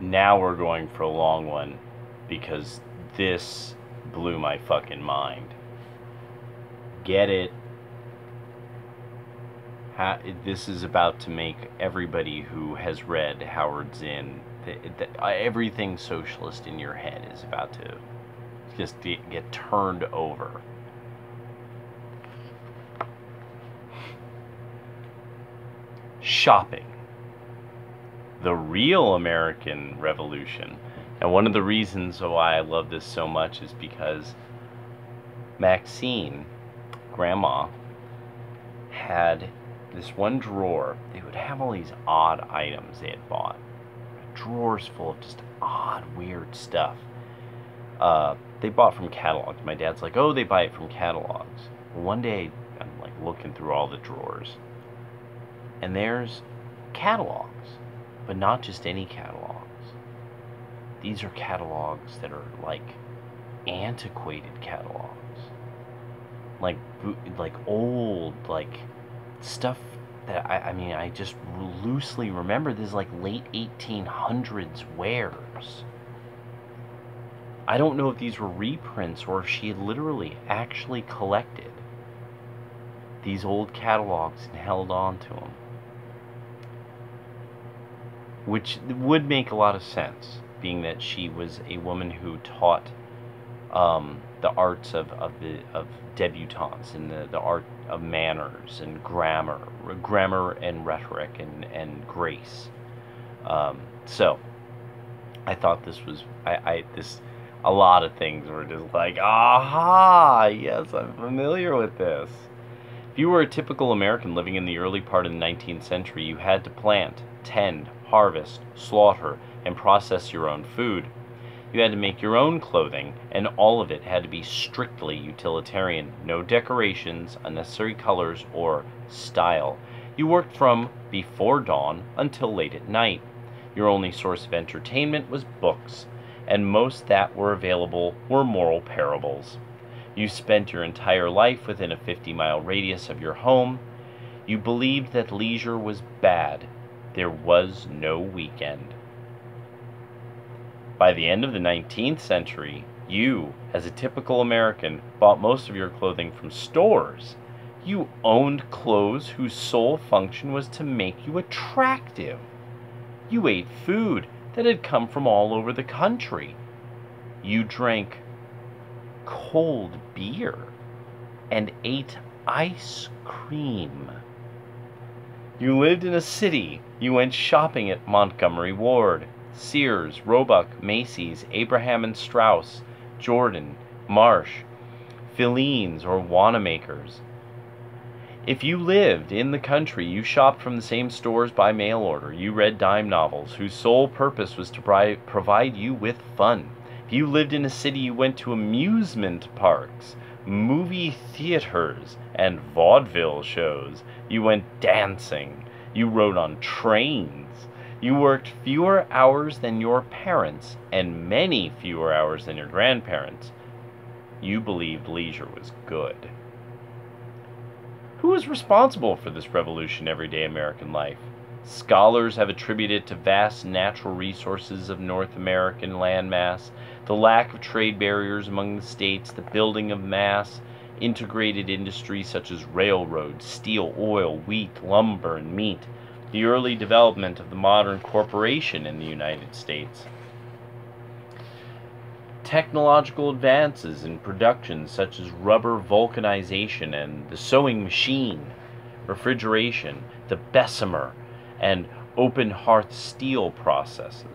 Now we're going for a long one because this blew my fucking mind. Get it? This is about to make everybody who has read Howard Zinn, everything socialist in your head is about to just get turned over. Shopping. The real American Revolution. And one of the reasons why I love this so much is because Maxine, Grandma, had this one drawer. They would have all these odd items they had bought. Drawers full of just odd, weird stuff. They bought from catalogs. My dad's like, oh, they buy it from catalogs. One day, I'm like looking through all the drawers, and there's catalogs, but not just any catalogs. These are catalogs that are like antiquated catalogs, like old, like stuff that I just loosely remember. This is like late 1800s wares. I don't know if these were reprints or if she had literally actually collected these old catalogs and held on to them. Which would make a lot of sense, being that she was a woman who taught the arts of debutantes and the art of manners and grammar and rhetoric and grace. So I thought this was a lot of things were just like, aha, yes, I'm familiar with this. If you were a typical American living in the early part of the 19th century, you had to plant, tend, harvest, slaughter, and process your own food. You had to make your own clothing, and all of it had to be strictly utilitarian. No decorations, unnecessary colors, or style. You worked from before dawn until late at night. Your only source of entertainment was books, and most that were available were moral parables. You spent your entire life within a 50-mile radius of your home. You believed that leisure was bad. There was no weekend. By the end of the 19th century, you, as a typical American, bought most of your clothing from stores. You owned clothes whose sole function was to make you attractive. You ate food that had come from all over the country. You drank cold beer and ate ice cream. You lived in a city. You went shopping at Montgomery Ward, Sears, Roebuck, Macy's, Abraham and Straus, Jordan, Marsh, Filene's, or Wanamaker's. If you lived in the country, you shopped from the same stores by mail order. You read dime novels whose sole purpose was to provide you with fun. If you lived in a city, you went to amusement parks, movie theaters, and vaudeville shows. You went dancing. You rode on trains. You worked fewer hours than your parents, and many fewer hours than your grandparents. You believed leisure was good. Who is responsible for this revolution in everyday American life? Scholars have attributed it to vast natural resources of North American landmass, the lack of trade barriers among the states, the building of mass integrated industries such as railroads, steel, oil, wheat, lumber, and meat, the early development of the modern corporation in the United States, technological advances in production such as rubber vulcanization and the sewing machine, refrigeration, the Bessemer and open hearth steel processes,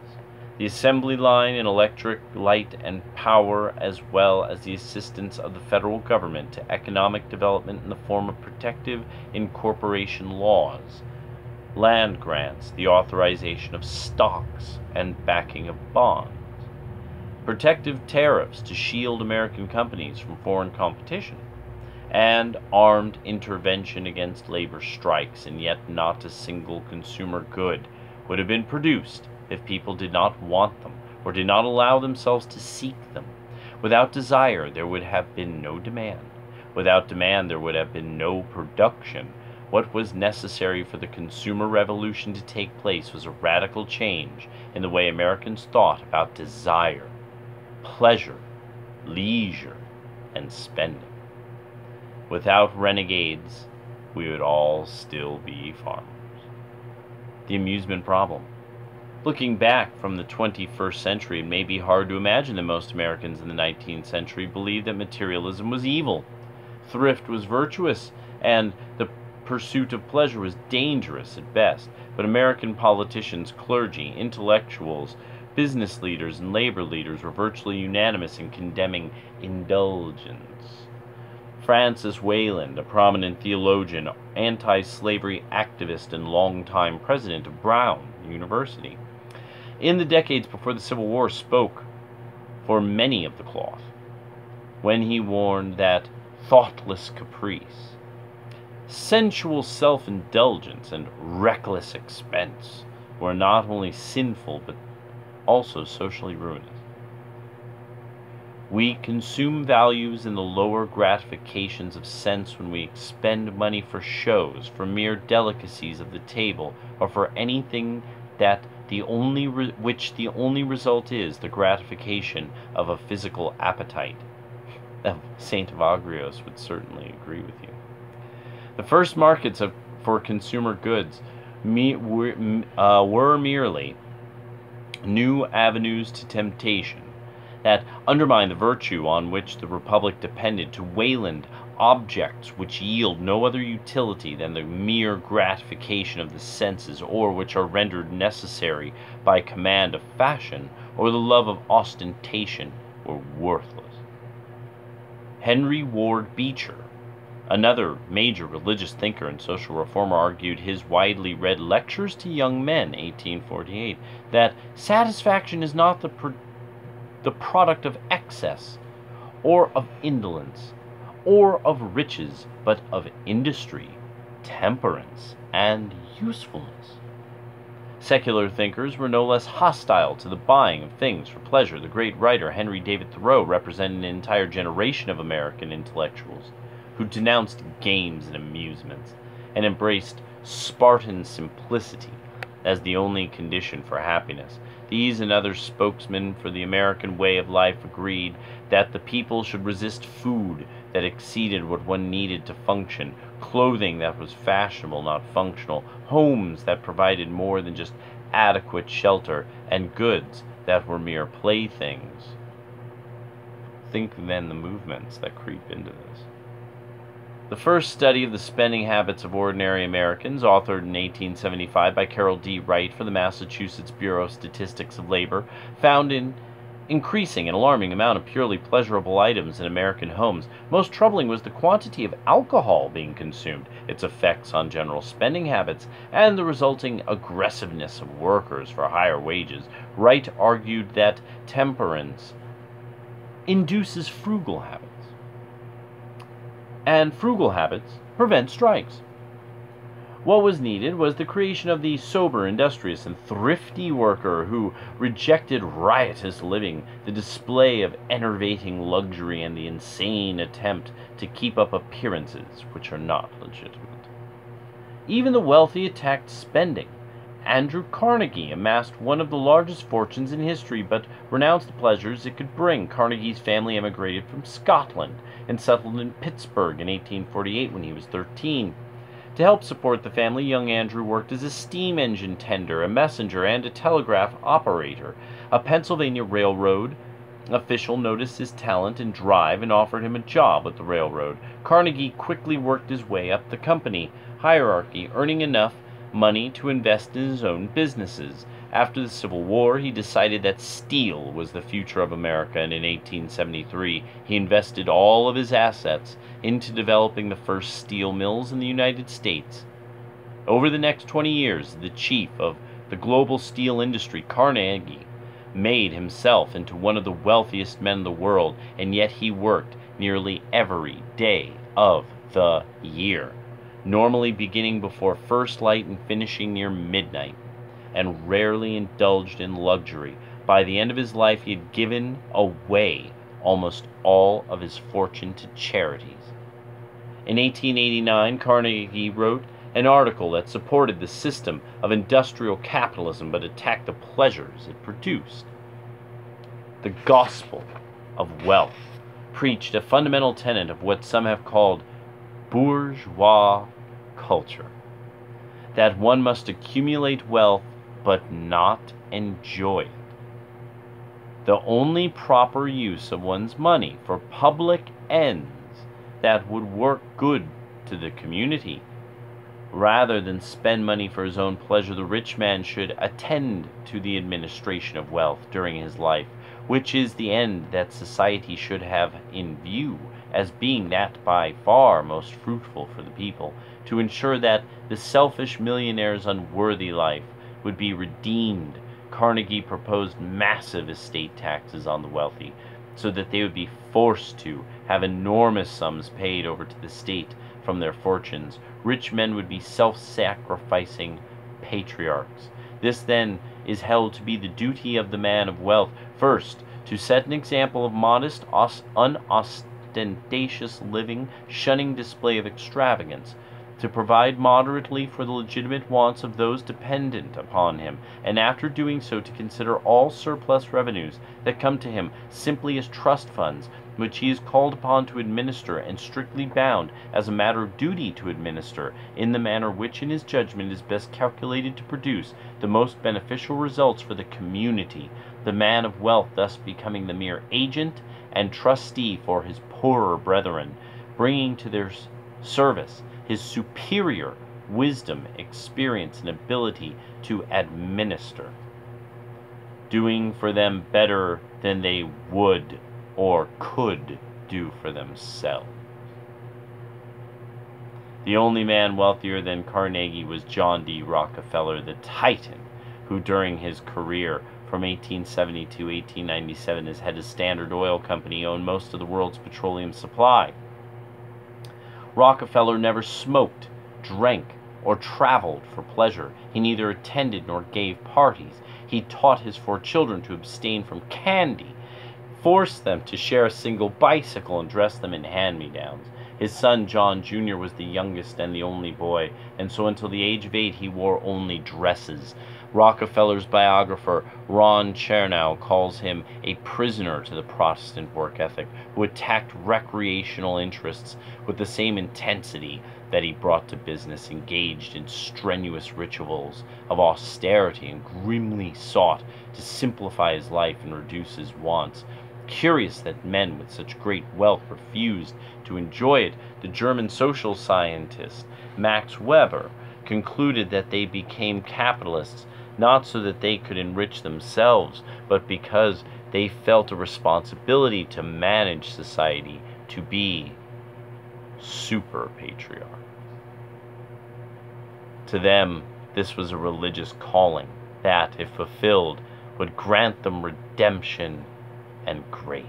the assembly line in electric, light, and power, as well as the assistance of the federal government to economic development in the form of protective incorporation laws, land grants, the authorization of stocks, and backing of bonds, protective tariffs to shield American companies from foreign competition, and armed intervention against labor strikes, and yet not a single consumer good would have been produced if people did not want them or did not allow themselves to seek them. Without desire, there would have been no demand. Without demand, there would have been no production. What was necessary for the consumer revolution to take place was a radical change in the way Americans thought about desire, pleasure, leisure, and spending. Without renegades, we would all still be farmers. The amusement problem. Looking back from the 21st century, it may be hard to imagine that most Americans in the 19th century believed that materialism was evil, thrift was virtuous, and the pursuit of pleasure was dangerous at best. But American politicians, clergy, intellectuals, business leaders, and labor leaders were virtually unanimous in condemning indulgence. Francis Wayland, a prominent theologian, anti-slavery activist, and longtime president of Brown University, in the decades before the Civil War, spoke for many of the cloth when he warned that thoughtless caprice, sensual self-indulgence, and reckless expense were not only sinful but also socially ruinous. We consume values in the lower gratifications of sense when we expend money for shows, for mere delicacies of the table, or for anything that the only result is the gratification of a physical appetite. Saint Evagrios would certainly agree with you. The first markets for consumer goods were merely new avenues to temptation that undermine the virtue on which the Republic depended. To Wayland, objects which yield no other utility than the mere gratification of the senses, or which are rendered necessary by command of fashion or the love of ostentation, were worthless. Henry Ward Beecher, another major religious thinker and social reformer, argued his widely read Lectures to Young Men, 1848, that satisfaction is not the product of excess, or of indolence, or of riches, but of industry, temperance, and usefulness. Secular thinkers were no less hostile to the buying of things for pleasure. The great writer Henry David Thoreau represented an entire generation of American intellectuals who denounced games and amusements and embraced Spartan simplicity as the only condition for happiness. These and other spokesmen for the American way of life agreed that the people should resist food that exceeded what one needed to function, clothing that was fashionable, not functional, homes that provided more than just adequate shelter, and goods that were mere playthings. Think then the movements that creep into this. The first study of the spending habits of ordinary Americans, authored in 1875 by Carroll D. Wright for the Massachusetts Bureau of Statistics of Labor, found an increasing and alarming amount of purely pleasurable items in American homes. Most troubling was the quantity of alcohol being consumed, its effects on general spending habits, and the resulting aggressiveness of workers for higher wages. Wright argued that temperance induces frugal habits, and frugal habits prevent strikes. What was needed was the creation of the sober, industrious, and thrifty worker who rejected riotous living, the display of enervating luxury, and the insane attempt to keep up appearances which are not legitimate. Even the wealthy attacked spending. Andrew Carnegie amassed one of the largest fortunes in history, but renounced the pleasures it could bring. Carnegie's family emigrated from Scotland and settled in Pittsburgh in 1848 when he was 13. To help support the family, young Andrew worked as a steam engine tender, a messenger, and a telegraph operator. A Pennsylvania railroad official noticed his talent and drive and offered him a job with the railroad. Carnegie quickly worked his way up the company hierarchy, earning enough money to invest in his own businesses. After the Civil War, he decided that steel was the future of America, and in 1873 he invested all of his assets into developing the first steel mills in the United States. Over the next 20 years, the chief of the global steel industry, Carnegie, made himself into one of the wealthiest men in the world, and yet he worked nearly every day of the year, normally beginning before first light and finishing near midnight, and rarely indulged in luxury. By the end of his life, he had given away almost all of his fortune to charities. In 1889, Carnegie wrote an article that supported the system of industrial capitalism but attacked the pleasures it produced. The gospel of wealth preached a fundamental tenet of what some have called bourgeois culture, that one must accumulate wealth but not enjoy it. The only proper use of one's money for public ends that would work good to the community, rather than spend money for his own pleasure, the rich man should attend to the administration of wealth during his life, which is the end that society should have in view as being that by far most fruitful for the people, to ensure that the selfish millionaire's unworthy life would be redeemed. Carnegie proposed massive estate taxes on the wealthy, so that they would be forced to have enormous sums paid over to the state from their fortunes. Rich men would be self-sacrificing patriarchs. This then is held to be the duty of the man of wealth, first, to set an example of modest, unostentatious living, shunning display of extravagance, to provide moderately for the legitimate wants of those dependent upon him, and after doing so to consider all surplus revenues that come to him simply as trust funds, which he is called upon to administer and strictly bound as a matter of duty to administer in the manner which in his judgment is best calculated to produce the most beneficial results for the community, the man of wealth thus becoming the mere agent and trustee for his poorer brethren, bringing to their service his superior wisdom, experience, and ability to administer, doing for them better than they would or could do for themselves. The only man wealthier than Carnegie was John D. Rockefeller, the Titan, who during his career from 1870 to 1897 as head of Standard Oil Company owned most of the world's petroleum supply. Rockefeller never smoked, drank, or traveled for pleasure. He neither attended nor gave parties. He taught his 4 children to abstain from candy, forced them to share a single bicycle, and dressed them in hand-me-downs. His son John Jr. was the youngest and the only boy, and so until the age of 8 he wore only dresses. Rockefeller's biographer, Ron Chernow, calls him a prisoner to the Protestant work ethic, who attacked recreational interests with the same intensity that he brought to business, engaged in strenuous rituals of austerity, and grimly sought to simplify his life and reduce his wants. Curious that men with such great wealth refused to enjoy it, the German social scientist Max Weber concluded that they became capitalists not so that they could enrich themselves, but because they felt a responsibility to manage society, to be super patriarchs. To them, this was a religious calling that, if fulfilled, would grant them redemption and grace.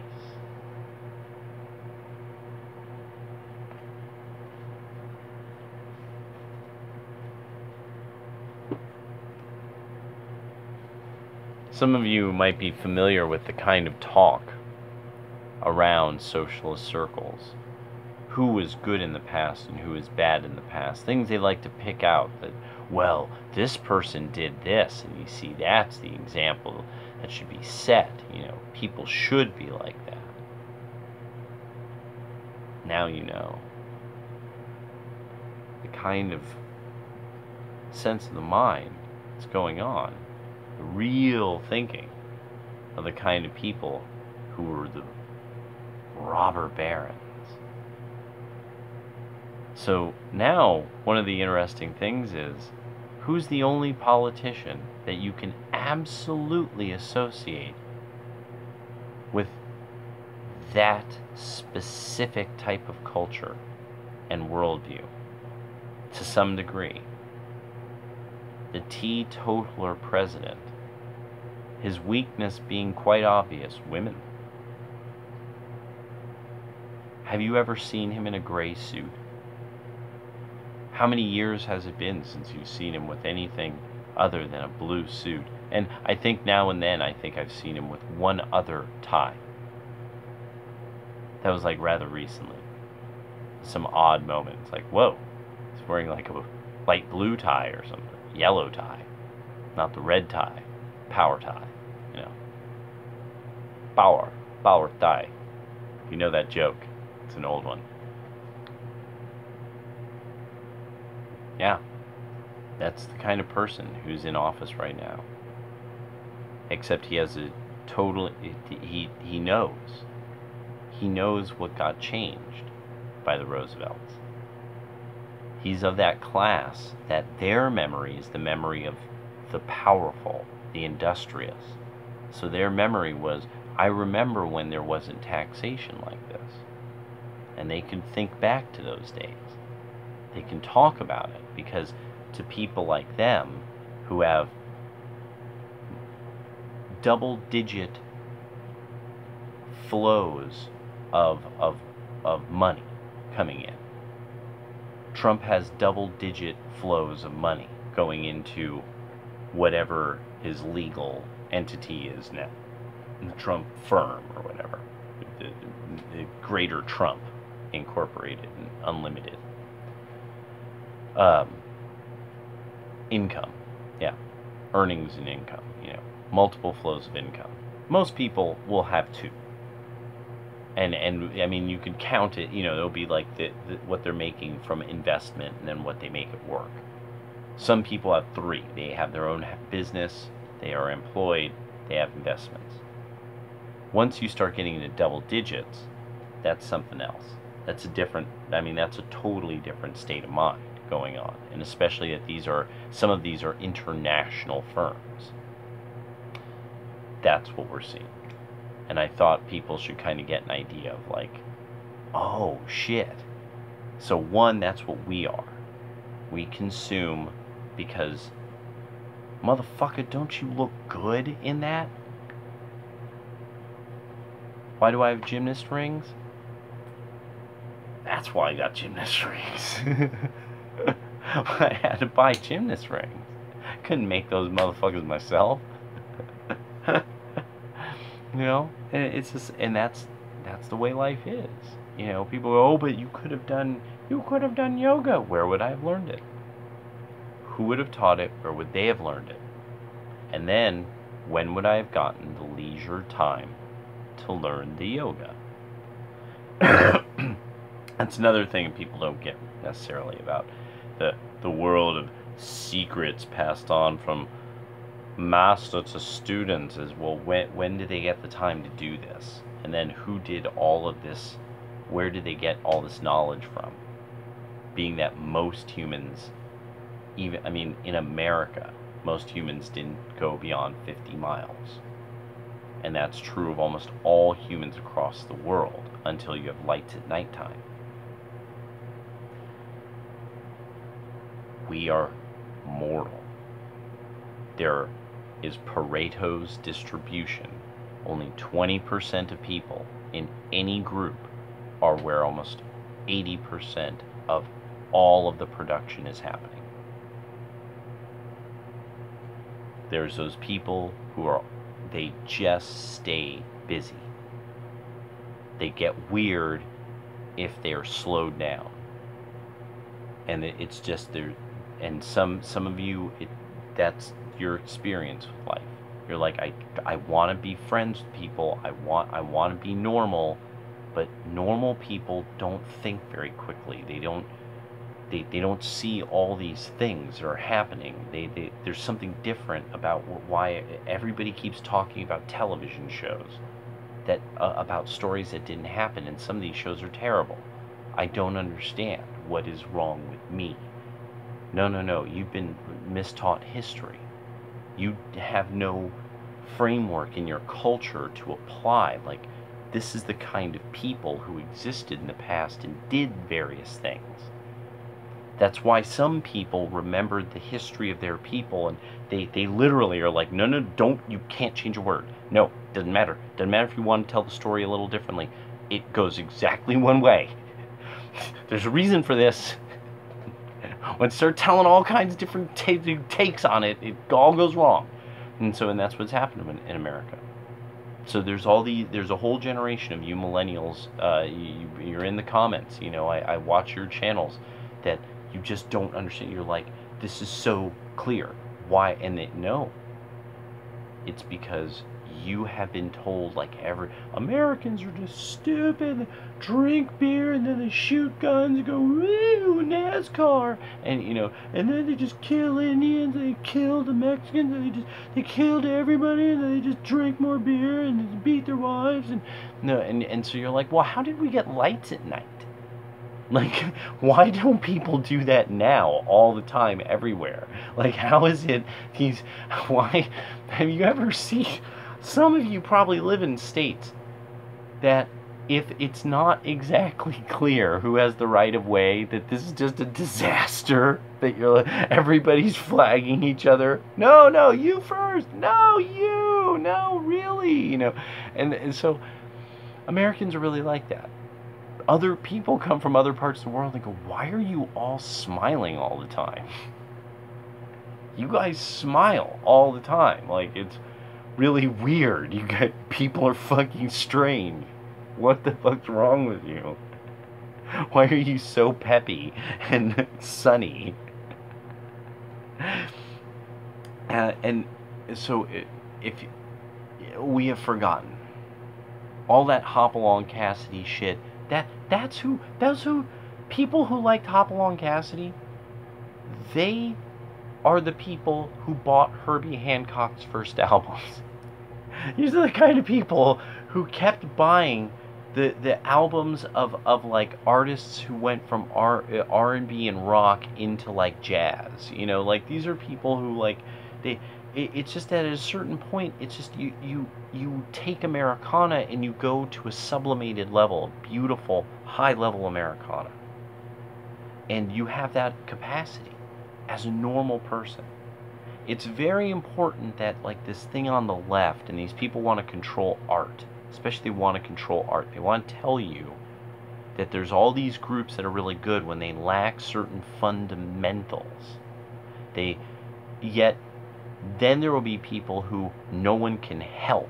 Some of you might be familiar with the kind of talk around socialist circles. Who was good in the past and who is bad in the past. Things they like to pick out that, well, this person did this, and you see that's the example that should be set. You know, people should be like that. Now you know. The kind of sense of the mind that's going on. The real thinking of the kind of people who were the robber barons. So now, one of the interesting things is, who's the only politician that you can absolutely associate with that specific type of culture and worldview to some degree? The teetotaler president. His weakness being quite obvious, women. Have you ever seen him in a gray suit? How many years has it been since you've seen him with anything other than a blue suit? And I think now and then I've seen him with one other tie. That was like rather recently. Some odd moments, like, whoa, he's wearing like a light blue tie or something, yellow tie, not the red tie, power tie, you know. Power tie. You know that joke. It's an old one. Yeah, that's the kind of person who's in office right now. Except he has a total, he knows. He knows what got changed by the Roosevelts. He's of that class that their memory is the memory of the powerful, the industrious. So their memory was, I remember when there wasn't taxation like this. And they can think back to those days. They can talk about it, because to people like them who have double-digit flows of money coming in. Trump has double-digit flows of money going into whatever his legal entity is now. The Trump firm or whatever. The Greater Trump Incorporated and Unlimited. Income. Yeah. Earnings and income. You know, multiple flows of income. Most people will have two. And I mean, you can count it, you know, it'll be like what they're making from investment and then what they make at work. Some people have three. They have their own business, they are employed, they have investments. Once you start getting into double digits, that's something else. That's a different, I mean, that's a totally different state of mind going on. And especially that some of these are international firms. That's what we're seeing. And I thought people should kind of get an idea of like, oh shit. So one, that's what we are. We consume because, motherfucker, don't you look good in that? Why do I have gymnast rings? That's why I got gymnast rings. I had to buy gymnast rings. I couldn't make those motherfuckers myself. You know, and it's just, and that's the way life is. You know, people go, oh, but you could have done yoga. Where would I have learned it? Who would have taught it? Where would they have learned it? And then, when would I have gotten the leisure time to learn the yoga? That's another thing people don't get necessarily about the world of secrets passed on from master to students is, well, when did they get the time to do this? And then who did all of this? Where did they get all this knowledge from? Being that most humans, even, I mean, in America, most humans didn't go beyond 50 miles. And that's true of almost all humans across the world until you have lights at nighttime. We are mortal. There is Pareto's distribution. Only 20% of people in any group are where almost 80% of all of the production is happening. There's those people who they just stay busy. They get weird if they're slowed down. And it's just there. And some of you, that's your experience with life. You're like, I want to be friends with people. I want to be normal, but normal people don't think very quickly. They don't see all these things that are happening. There's something different about why everybody keeps talking about television shows that about stories that didn't happen, and some of these shows are terrible. I don't understand what is wrong with me. No, you've been mistaught history. You have no framework in your culture to apply. Like, this is the kind of people who existed in the past and did various things. That's why some people remembered the history of their people, and they literally are like, no, you can't change a word. No, doesn't matter. Doesn't matter if you want to tell the story a little differently. It goes exactly one way. There's a reason for this. When you start telling all kinds of different takes on it, it all goes wrong. And that's what's happening in America. So there's a whole generation of you millennials, you're in the comments, you know, I watch your channels, that You just don't understand. You're like, this is so clear. Why? And no, it's because you have been told, like, Americans are just stupid, they drink beer and then they shoot guns and go, woo, NASCAR, and and then they just kill Indians, they kill the Mexicans, and they killed everybody, and they just drink more beer and they beat their wives, and no, and so you're like, well, how did we get lights at night? Like, why don't people do that now, all the time, everywhere? Like, how is it why, have you ever seen, some of you probably live in states that if it's not exactly clear who has the right of way, that this is just a disaster, that everybody's flagging each other. No, you first. No, you. No, really. And so Americans are really like that. Other people come from other parts of the world and go, why are you all smiling all the time? You guys smile all the time. Like, it's really weird. People are fucking strange. What the fuck's wrong with you? Why are you so peppy and sunny? And so if we have forgotten all that Hopalong Cassidy shit, that's who people who liked Hopalong Cassidy, they are the people who bought Herbie Hancock's first albums. These are the kind of people who kept buying the albums of like artists who went from R&B and rock into like jazz. Like, these are people who, like, it's just that at a certain point, it's just you take Americana and you go to a sublimated level, beautiful, high-level Americana. And you have that capacity as a normal person. It's very important that, like, this thing on the left, and these people want to control art, especially want to control art. They want to tell you that there's all these groups that are really good when they lack certain fundamentals. Yet then there will be people who no one can help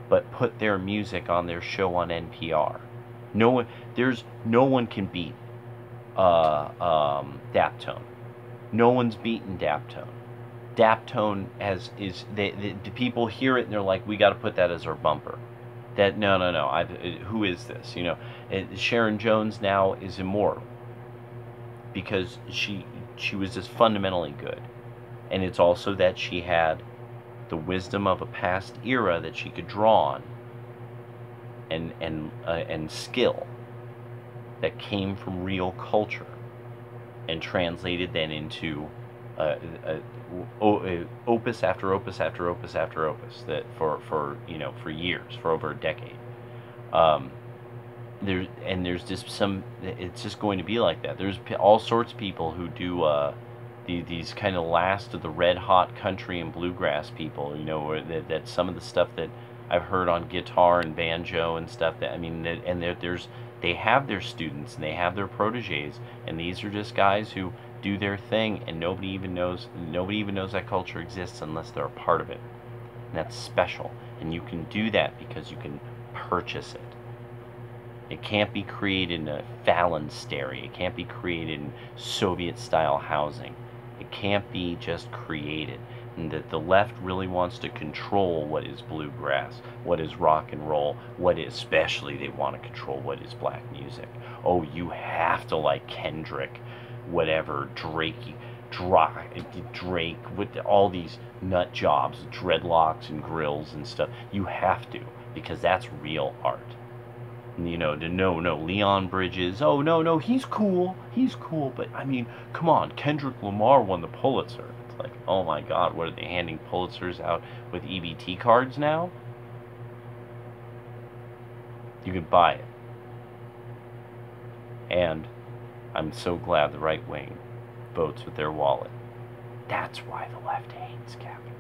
but put their music on their show on NPR. No one can beat Daptone. No one's beaten Daptone. Daptone the people hear it and they're like, we got to put that as our bumper. That no, who is this? Sharon Jones now is immortal because she was just fundamentally good. And it's also that she had the wisdom of a past era that she could draw on, and skill that came from real culture, and translated then into opus after opus after opus after opus that for years, for over a decade. There's just it's just going to be like that. There's all sorts of people who do these kind of last of the red hot country and bluegrass people, that some of the stuff that I've heard on guitar and banjo and stuff, they have their students and they have their proteges, and these are just guys who do their thing, and nobody even knows that culture exists unless they're a part of it. And that's special, and you can do that because you can purchase it. It can't be created in a phalanstery. It can't be created in Soviet-style housing. It can't be just created. And that the left really wants to control what is bluegrass, what is rock and roll, especially they want to control what is black music. Oh, you have to like Kendrick, whatever, Drake, with all these nut jobs, dreadlocks and grills and stuff. You have to, because that's real art. Leon Bridges, oh, no, he's cool, but, I mean, come on, Kendrick Lamar won the Pulitzer. It's like, oh my god, what are they handing Pulitzers out with EBT cards now? You could buy it. And I'm so glad the right wing votes with their wallet. That's why the left hates capitalism.